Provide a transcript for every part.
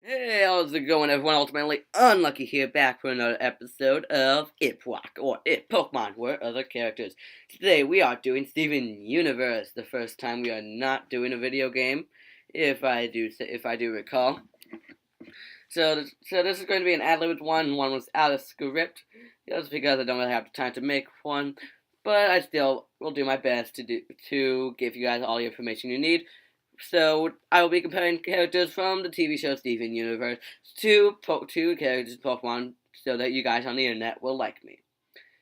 Hey, how's it going, everyone? Ultimately Unlucky here, back for another episode of It Rock, or It Pokemon, where other characters. Today we are doing Steven Universe, the first time we are not doing a video game, if I do recall. So this is going to be an ad-libbed one without a script, just because I don't really have the time to make one, but I still will do my best to give you guys all the information you need. So I will be comparing characters from the TV show Steven Universe to characters in Pokemon, so that you guys on the internet will like me.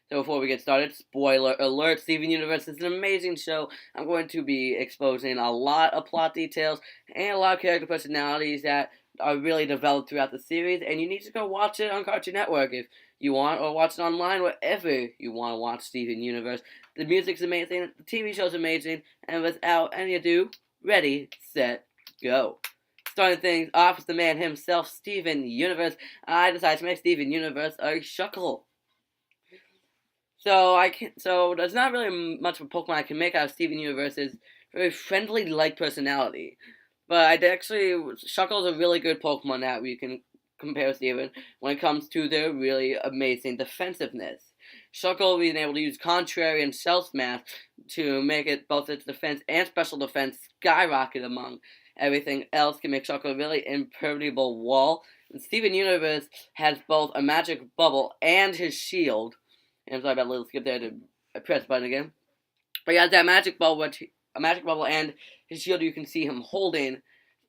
So before we get started, spoiler alert: Steven Universe is an amazing show. I'm going to be exposing a lot of plot details and a lot of character personalities that are really developed throughout the series, and you need to go watch it on Cartoon Network if you want, or watch it online wherever you want to watch Steven Universe. The music's amazing, the TV show's amazing, and without any ado, ready, set, go. Starting things off with the man himself, Steven Universe. I decided to make Steven Universe a Shuckle. So there's not really much of a Pokemon I can make out of Steven Universe's very friendly-like personality. But Shuckle's a really good Pokemon that we can compare Steven when it comes to their really amazing defensiveness. Shuckle being able to use Contrary and Shell Smash to make it both its defense and special defense skyrocket among everything else, can make Shuckle a really impermeable wall. And Steven Universe has both a magic bubble and his shield. And I'm sorry about a little skip there to press the button again. But he has that magic bubble, and his shield you can see him holding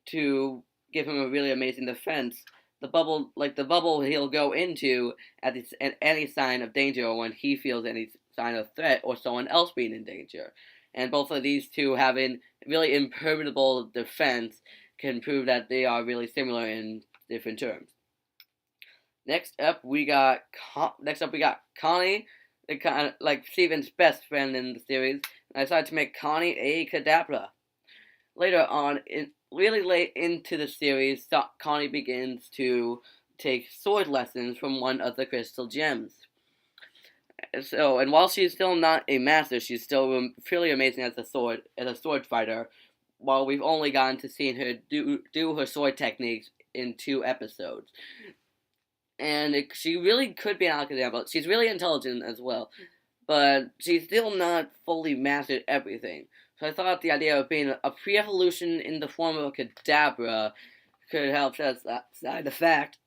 to give him a really amazing defense. The bubble he'll go into at any sign of danger, or when he feels any sign of threat or someone else being in danger. And both of these two having really impermeable defense can prove that they are really similar in different terms. Next up we got Connie, like Steven's best friend in the series. And I decided to make Connie a Kadabra. Later on, really late into the series, Connie begins to take sword lessons from one of the crystal gems. And while she's still not a master, she's still fairly amazing as a sword fighter. While we've only gotten to seeing her do her sword techniques in 2 episodes. And she really could be an Alakazam. She's really intelligent as well, but she's still not fully mastered everything. So I thought the idea of being a pre-evolution in the form of a Kadabra could help set aside the fact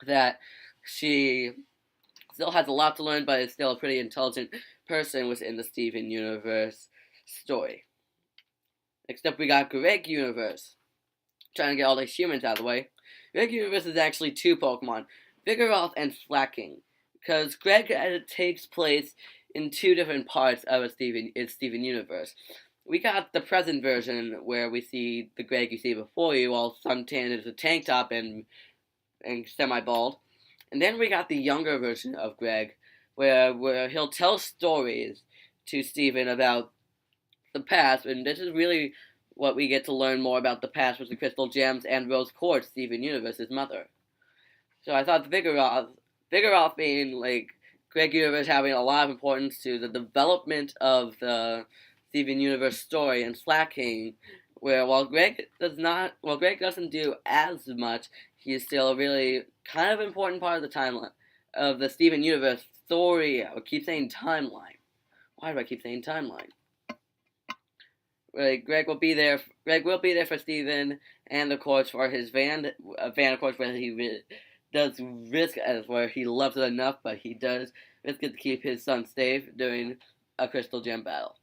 that she still has a lot to learn, but is still a pretty intelligent person within the Steven Universe story. Next up, we got Greg Universe. Trying to get all these humans out of the way. Greg Universe is actually 2 Pokemon, Vigoroth and Slacking, because Greg takes place in 2 different parts of Steven Universe. We got the present version where we see the Greg you see before you, all suntanned as a tank top and semi-bald. And then we got the younger version of Greg, where he'll tell stories to Steven about the past, and this is really what we get to learn more about the past with the Crystal Gems and Rose Quartz, Steven Universe's mother. So I thought Vigoroth being like Greg Universe having a lot of importance to the development of the Steven Universe story, and Slacking, where while Greg doesn't do as much, he is still a really kind of important part of the timeline of the Steven Universe story. I keep saying timeline. Why do I keep saying timeline? Greg will be there for Steven, and of course for his van, of course, where he does risk, as where he loves it enough, but he does risk it to keep his son safe during a Crystal Gem battle.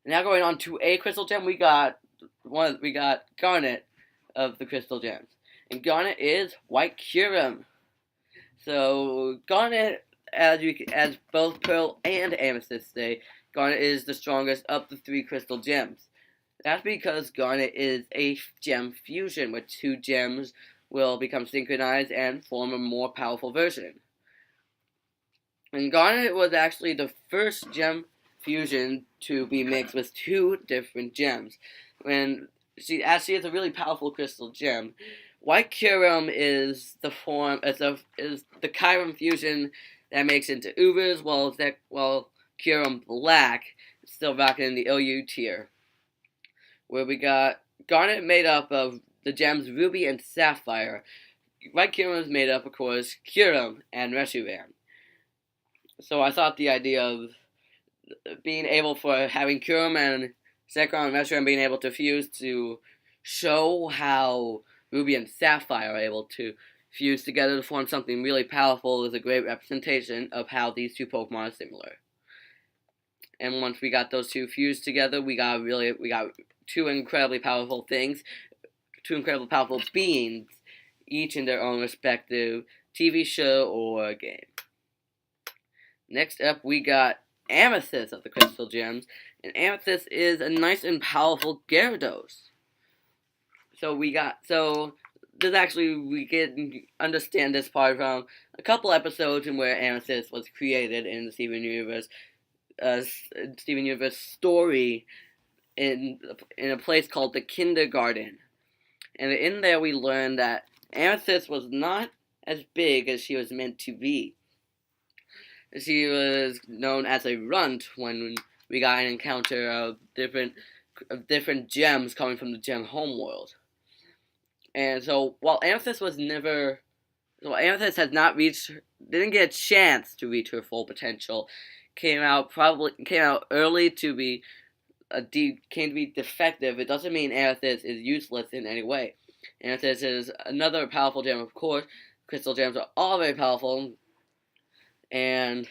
Now going on to a Crystal Gem, we got Garnet of the Crystal Gems, and Garnet is White Kyurem. So Garnet, as both Pearl and Amethyst say, Garnet is the strongest of the 3 Crystal Gems. That's because Garnet is a gem fusion, where 2 gems will become synchronized and form a more powerful version. And Garnet was actually the first gem fusion to be mixed with 2 different gems. She is a really powerful crystal gem. White Kyurem is the Kyurem fusion that makes into Ubers, while Kyurem Black still rocking in the OU tier, where we got Garnet made up of the gems Ruby and Sapphire. Right Kyurem is made up, of course, Kyurem and Reshiram. So I thought the idea of being able for having Kyurem and Zekrom and Reshiram being able to fuse to show how Ruby and Sapphire are able to fuse together to form something really powerful is a great representation of how these two Pokemon are similar. And once we got those two fused together, we got two incredibly powerful things, two incredibly powerful beings, each in their own respective TV show or game. Next up, we got Amethyst of the Crystal Gems, and Amethyst is a nice and powerful Gyarados. We can understand this part from a couple episodes in where Amethyst was created in the Stevn Universe story in a place called the Kindergarten. And in there we learned that Amethyst was not as big as she was meant to be. She was known as a runt when we got an encounter of different gems coming from the gem homeworld. And so while Amethyst didn't get a chance to reach her full potential, came out early to be defective. It doesn't mean Amethyst is useless in any way. Amethyst is another powerful gem, of course. Crystal gems are all very powerful, and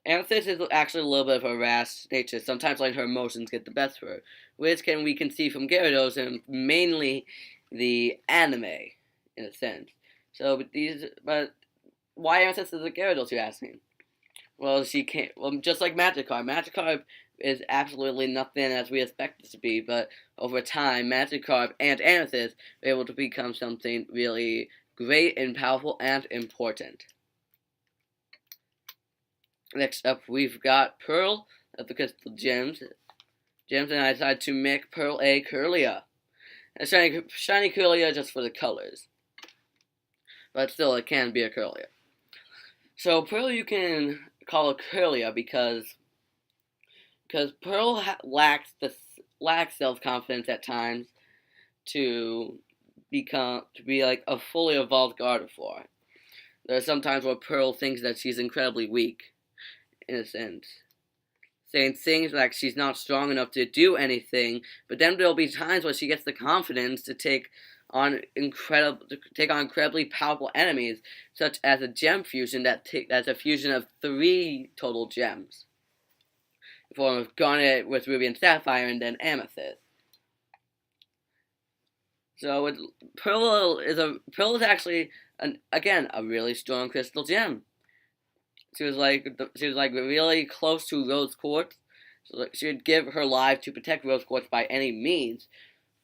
Amethyst is actually a little bit of a rash nature, sometimes letting her emotions get the best of her, which we can see from Gyarados and mainly the anime, in a sense. But why Amethyst is a Gyarados, you ask me? Well, just like Magikarp. Magikarp is absolutely nothing as we expect it to be, but over time, Magikarp and Amethyst are able to become something really great and powerful and important. Next up, we've got Pearl of the Crystal Gems. And I decided to make Pearl a Kirlia. A shiny Kirlia just for the colors. But still, it can be a Kirlia. So, Pearl you can call a Kirlia because Pearl lacks self-confidence at times to be like a fully evolved Gardevoir. There are some times where Pearl thinks that she's incredibly weak, in a sense, saying things like she's not strong enough to do anything, but then there'll be times where she gets the confidence to take on incredibly powerful enemies, such as a gem fusion that's a fusion of 3 total gems, in the form of Garnet with Ruby and Sapphire, and then Amethyst. So Pearl is actually a really strong crystal gem. She was really close to Rose Quartz. So she would give her life to protect Rose Quartz by any means.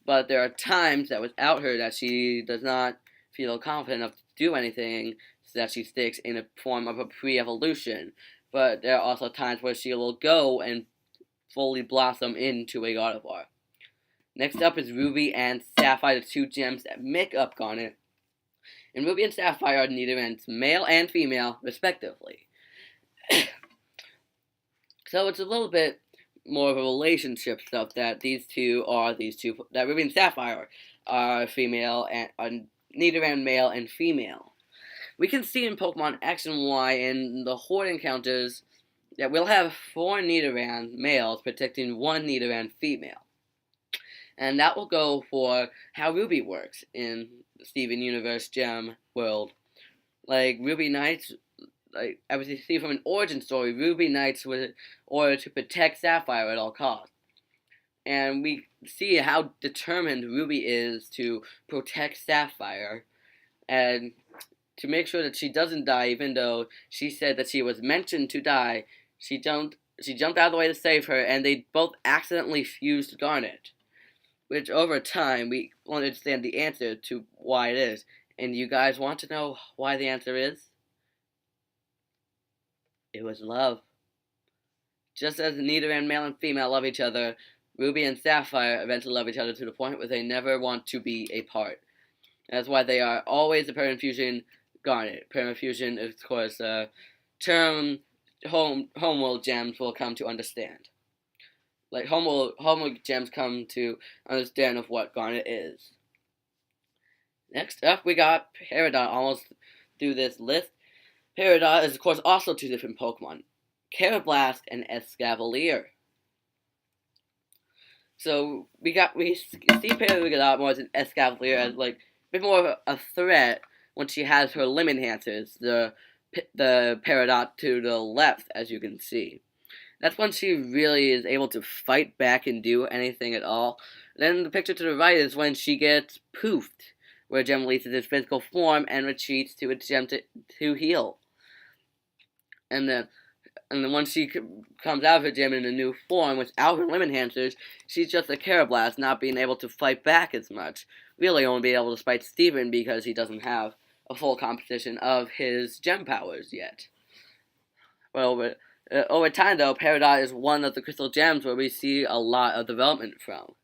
But there are times that without her that she does not feel confident enough to do anything, so that she sticks in a form of a pre-evolution. But there are also times where she will go and fully blossom into a Gardevoir. Next up is Ruby and Sapphire, the 2 gems that make up Garnet. And Ruby and Sapphire are Nidoran's male and female, respectively. So it's a little bit more of a relationship stuff that that Ruby and Sapphire are female and are Nidoran male and female. We can see in Pokemon X and Y in the Horde encounters that we'll have 4 Nidoran males protecting 1 Nidoran female. And that will go for how Ruby works in the Stevn Universe Gem world. Like Ruby Knights, as you see from an origin story, Ruby Knights was in order to protect Sapphire at all costs. And we see how determined Ruby is to protect Sapphire and to make sure that she doesn't die, even though she said that she was mentioned to die. She jumped out of the way to save her, and they both accidentally fused Garnet. Which over time we understand the answer to why it is. And you guys want to know why the answer is? It was love. Just as Nidoran male and female love each other, Ruby and Sapphire eventually love each other to the point where they never want to be apart. That's why they are always a Permafusion Garnet. Permafusion is, of course, a term homeworld gems will come to understand. Like homeworld gems come to understand of what Garnet is. Next up, we got Peridot. Almost through this list. Peridot is, of course, also two different Pokemon, Carablast and Escavalier. So we see Peridot more as an Escavalier as like a bit more of a threat when she has her limb enhancers, the Peridot to the left, as you can see. That's when she really is able to fight back and do anything at all. Then the picture to the right is when she gets poofed, where a gem releases its physical form and retreats to its gem to heal. And then once she comes out of her gym in a new form without her limb enhancers, she's just a Carablast, not being able to fight back as much. Really only being able to fight Stevn because he doesn't have a full composition of his gem powers yet. Well, over time, though, Peridot is one of the crystal gems where we see a lot of development from.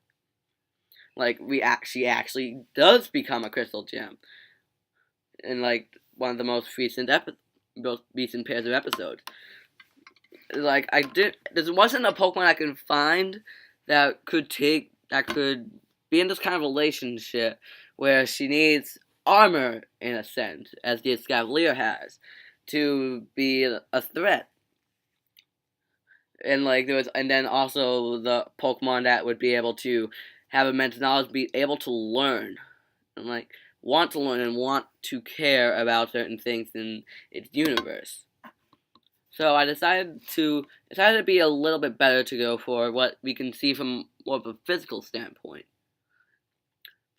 Like, she actually does become a crystal gem in, like, one of the most recent pairs of episodes. Like, there wasn't a Pokemon I could find that could be in this kind of relationship where she needs armor, in a sense, as the Escavalier has, to be a threat. And then also the Pokemon that would be able to have immense knowledge, be able to learn, and want to learn and want to care about certain things in its universe. So I decided to be a little bit better to go for what we can see from more of a physical standpoint.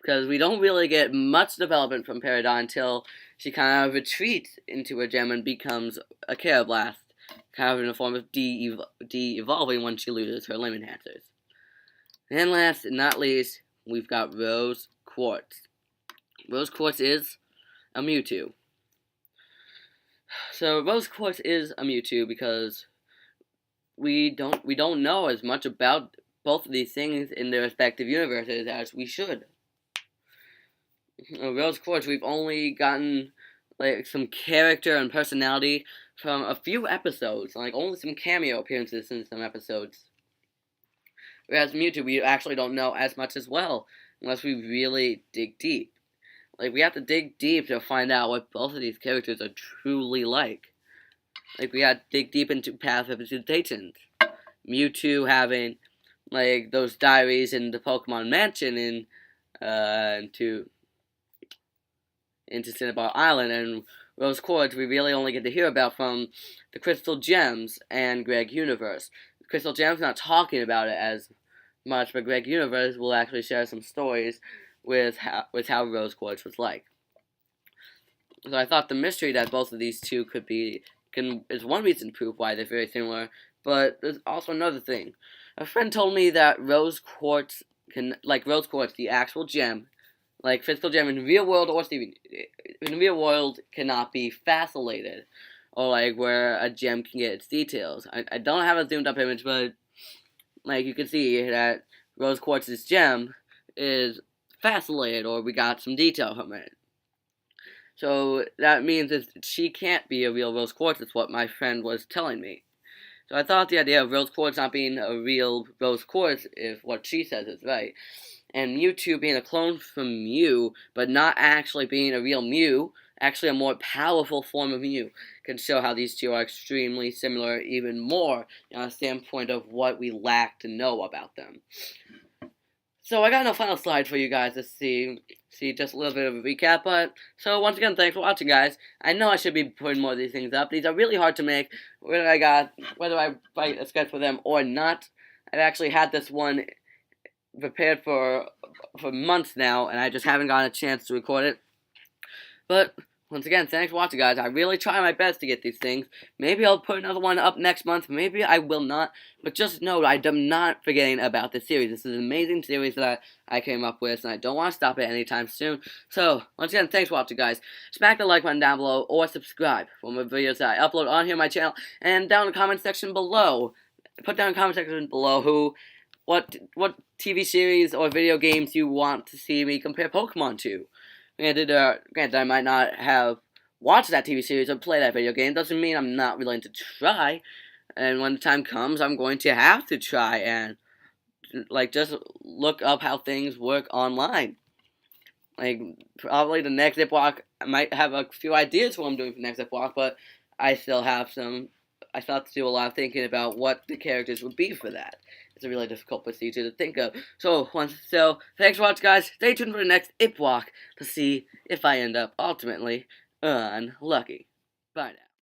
Because we don't really get much development from Peridot until she kind of retreats into a gem and becomes a Carablast, kind of in the form of de-evolving when she loses her limb enhancers. And last but not least, we've got Rose Quartz. Rose Quartz is a Mewtwo. So Rose Quartz is a Mewtwo because we don't know as much about both of these things in their respective universes as we should. Rose Quartz, we've only gotten some character and personality from a few episodes, only some cameo appearances in some episodes. Whereas Mewtwo, we actually don't know as much as well, unless we really dig deep. We have to dig deep to find out what both of these characters are truly like. We have to dig deep into past representations. Mewtwo having, those diaries in the Pokemon Mansion into Cinnabar Island, and Rose Quartz we really only get to hear about from the Crystal Gems and Greg Universe. The Crystal Gems not talking about it as much, but Greg Universe will actually share some stories with how Rose Quartz was like. So I thought the mystery that both of these two is one reason to prove why they're very similar, but there's also another thing. A friend told me that Rose Quartz, the actual gem, physical gem in the real world in the real world cannot be facellated, or where a gem can get its details. I don't have a zoomed up image, but you can see that Rose Quartz's gem is facellated, or we got some detail from it. So that means that she can't be a real Rose Quartz, is what my friend was telling me. So I thought the idea of Rose Quartz not being a real Rose Quartz, if what she says is right, and Mewtwo being a clone from Mew, but not actually being a real Mew, actually a more powerful form of Mew, can show how these two are extremely similar, even more on a standpoint of what we lack to know about them. So I got no final slide for you guys to see just a little bit of a recap, but, so once again, thanks for watching, guys. I know I should be putting more of these things up. These are really hard to make, whether I write a sketch for them or not. I've actually had this one prepared for months now, and I just haven't gotten a chance to record it. But once again, thanks for watching, guys. I really try my best to get these things. Maybe I'll put another one up next month. Maybe I will not. But just know I am not forgetting about this series. This is an amazing series that I came up with, and I don't want to stop it anytime soon. So, once again, thanks for watching, guys. Smack the like button down below, or subscribe for more videos that I upload on here on my channel. And down in the comment section below, put down in the comment section below what TV series or video games you want to see me compare Pokemon to. Granted, I might not have watched that TV series or played that video game. Doesn't mean I'm not willing to try. And when the time comes, I'm going to have to try and, just look up how things work online. Like, probably the next zip walk, I might have a few ideas for what I'm doing for the next zip walk, but I still have I still have to do a lot of thinking about what the characters would be for that. It's a really difficult procedure to think of. So, thanks for watching, guys. Stay tuned for the next Ip Walk to see if I end up ultimately unlucky. Bye now.